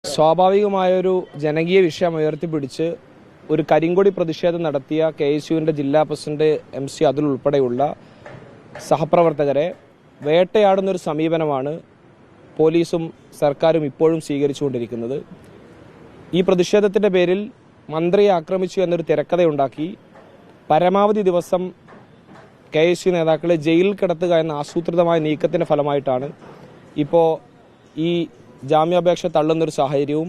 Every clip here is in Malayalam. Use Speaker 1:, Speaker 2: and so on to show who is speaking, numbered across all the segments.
Speaker 1: സ്വാഭാവികമായൊരു ജനകീയ വിഷയം ഉയർത്തിപ്പിടിച്ച് ഒരു കരിങ്കൊടി പ്രതിഷേധം നടത്തിയ കെ.എസ്.യുവിന്റെ ജില്ലാ പ്രസിഡന്റ് MC അതുൽ ഉൾപ്പെടെയുള്ള സഹപ്രവർത്തകരെ വേട്ടയാടുന്നൊരു സമീപനമാണ് പോലീസും സർക്കാരും ഇപ്പോഴും സ്വീകരിച്ചുകൊണ്ടിരിക്കുന്നത്. ഈ പ്രതിഷേധത്തിന്റെ പേരിൽ മന്ത്രിയെ ആക്രമിച്ചു എന്നൊരു തിരക്കഥയുണ്ടാക്കി പരമാവധി ദിവസം കെ.എസ്.യു നേതാക്കളെ ജയിലിൽ കിടത്തുക എന്ന ആസൂത്രിതമായ നീക്കത്തിന്റെ ഫലമായിട്ടാണ് ഇപ്പോൾ ഈ ജാമ്യാപേക്ഷ തള്ളുന്നൊരു സാഹചര്യവും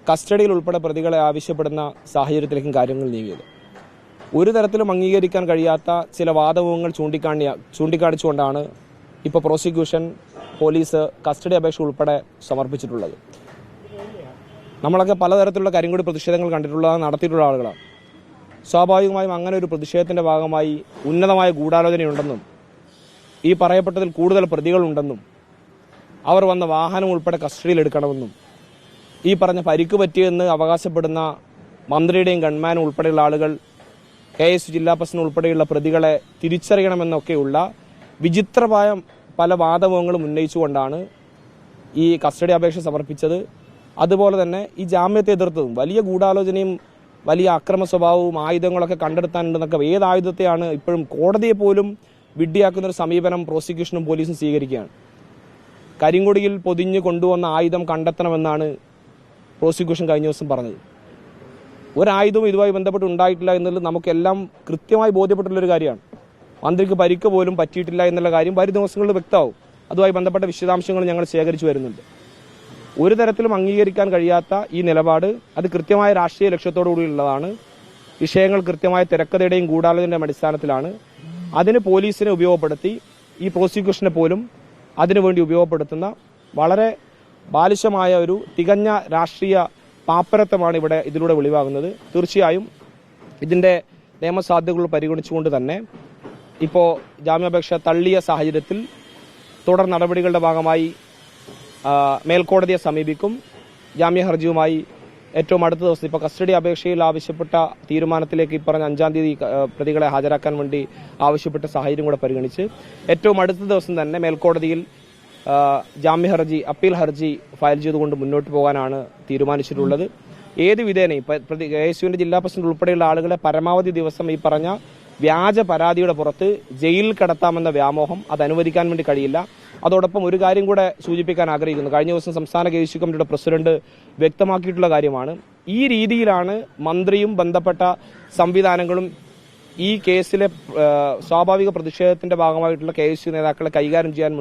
Speaker 1: കസ്റ്റഡിയിൽ ഉൾപ്പെടെ പ്രതികളെ ആവശ്യപ്പെടുന്ന സാഹചര്യത്തിലേക്കും കാര്യങ്ങൾ നീങ്ങിയത്. ഒരു തരത്തിലും അംഗീകരിക്കാൻ കഴിയാത്ത ചില വാദമുഖങ്ങൾ ചൂണ്ടിക്കാണിച്ചുകൊണ്ടാണ് ഇപ്പോൾ പ്രോസിക്യൂഷൻ പോലീസ് കസ്റ്റഡി അപേക്ഷ ഉൾപ്പെടെ സമർപ്പിച്ചിട്ടുള്ളത്. നമ്മളൊക്കെ പലതരത്തിലുള്ള കരിങ്കൊടി പ്രതിഷേധങ്ങൾ നടത്തിയിട്ടുള്ള ആളുകളാണ്. സ്വാഭാവികമായും അങ്ങനെ ഒരു പ്രതിഷേധത്തിന്റെ ഭാഗമായി ഉന്നതമായ ഗൂഢാലോചനയുണ്ടെന്നും ഈ പറയപ്പെട്ടതിൽ കൂടുതൽ പ്രതികളുണ്ടെന്നും അവർ വന്ന വാഹനം ഉൾപ്പെടെ കസ്റ്റഡിയിലെടുക്കണമെന്നും ഈ പറഞ്ഞ പരിക്ക് പറ്റിയെന്ന് അവകാശപ്പെടുന്ന മന്ത്രിയുടെയും ഗൺമാനും ഉൾപ്പെടെയുള്ള ആളുകൾ കെ.എസ്.യു ജില്ലാ പ്രസിഡന്റ് ഉൾപ്പെടെയുള്ള പ്രതികളെ തിരിച്ചറിയണമെന്നൊക്കെയുള്ള വിചിത്രമായ പല വാദമുഖങ്ങളും ഉന്നയിച്ചുകൊണ്ടാണ് ഈ കസ്റ്റഡി അപേക്ഷ സമർപ്പിച്ചത്. അതുപോലെ തന്നെ ഈ ജാമ്യത്തെ എതിർത്തതും വലിയ ഗൂഢാലോചനയും വലിയ അക്രമ സ്വഭാവവും ആയുധങ്ങളൊക്കെ കണ്ടെടുത്താനുണ്ടെന്നൊക്കെ ഏത് ആയുധത്തെയാണ് ഇപ്പോഴും കോടതിയെ പോലും വിഡ്ഢിയാക്കുന്ന ഒരു സമീപനം പ്രോസിക്യൂഷനും പോലീസും സ്വീകരിക്കുകയാണ്. കരിങ്കൊടിയിൽ പൊതിഞ്ഞു കൊണ്ടുവന്ന ആയുധം കണ്ടെത്തണമെന്നാണ് പ്രോസിക്യൂഷൻ കഴിഞ്ഞ ദിവസം പറഞ്ഞത്. ഒരായുധവും ഇതുമായി ബന്ധപ്പെട്ട് ഉണ്ടായിട്ടില്ല എന്നുള്ളത് നമുക്കെല്ലാം കൃത്യമായി ബോധ്യപ്പെട്ടുള്ളൊരു കാര്യമാണ്. മന്ത്രിക്ക് പരിക്ക് പോലും പറ്റിയിട്ടില്ല എന്നുള്ള കാര്യം വരും ദിവസങ്ങളിൽ വ്യക്തമാവും. അതുമായി ബന്ധപ്പെട്ട വിശദാംശങ്ങൾ ഞങ്ങൾ ശേഖരിച്ചു വരുന്നുണ്ട്. ഒരു തരത്തിലും അംഗീകരിക്കാൻ കഴിയാത്ത ഈ നിലപാട് അത് കൃത്യമായ രാഷ്ട്രീയ ലക്ഷ്യത്തോടു കൂടിയുള്ളതാണ്. വിഷയങ്ങൾ കൃത്യമായ തിരക്കഥയുടെയും ഗൂഢാലോചനയുടെയും അടിസ്ഥാനത്തിലാണ്. അതിന് പോലീസിനെ ഉപയോഗപ്പെടുത്തി ഈ പ്രോസിക്യൂഷനെ പോലും അതിനുവേണ്ടി ഉപയോഗപ്പെടുത്തുന്ന വളരെ ബാലിശമായ ഒരു തികഞ്ഞ രാഷ്ട്രീയ പാപ്പരത്വമാണ് ഇതിലൂടെ വെളിവാകുന്നത്. തീർച്ചയായും ഇതിന്റെ നിയമസാധ്യതകൾ പരിഗണിച്ചുകൊണ്ട് തന്നെ ഇപ്പോൾ ജാമ്യാപേക്ഷ തള്ളിയ സാഹചര്യത്തിൽ തുടർ നടപടികളുടെ ഭാഗമായി മേൽക്കോടതിയെ സമീപിക്കും. ജാമ്യ ഹർജിയുമായി ഏറ്റവും അടുത്ത ദിവസം ഇപ്പോൾ കസ്റ്റഡി അപേക്ഷയിൽ ആവശ്യപ്പെട്ട തീരുമാനത്തിലേക്ക് ഈ പറഞ്ഞ 5-ാം തീയതി പ്രതികളെ ഹാജരാക്കാൻ വേണ്ടി ആവശ്യപ്പെട്ട സാഹചര്യം കൂടെ പരിഗണിച്ച് ഏറ്റവും അടുത്ത ദിവസം തന്നെ മേൽക്കോടതിയിൽ ജാമ്യ ഹർജി അപ്പീൽ ഹർജി ഫയൽ ചെയ്തുകൊണ്ട് മുന്നോട്ട് പോകാനാണ് തീരുമാനിച്ചിട്ടുള്ളത്. ഏത് വിധേനയും കെ.എസ്.യുവിന്റെ ജില്ലാ പ്രസിഡന്റ് ഉൾപ്പെടെയുള്ള ആളുകളെ പരമാവധി ദിവസം ഈ പറഞ്ഞ വ്യാജ പരാതിയുടെ പുറത്ത് ജയിലിൽ കടത്താമെന്ന വ്യാമോഹം അത് അനുവദിക്കാൻ വേണ്ടി കഴിയില്ല. അതോടൊപ്പം ഒരു കാര്യം കൂടെ സൂചിപ്പിക്കാൻ ആഗ്രഹിക്കുന്നു. കഴിഞ്ഞ ദിവസം സംസ്ഥാന കെ.എസ്.യു കമ്മിറ്റിയുടെ പ്രസിഡന്റ് വ്യക്തമാക്കിയിട്ടുള്ള കാര്യമാണ്. ഈ രീതിയിലാണ് മന്ത്രിയും ബന്ധപ്പെട്ട സംവിധാനങ്ങളും ഈ കേസിലെ സ്വാഭാവിക പ്രതിഷേധത്തിന്റെ ഭാഗമായിട്ടുള്ള കെ.എസ്.യു നേതാക്കളെ കൈകാര്യം ചെയ്യാൻ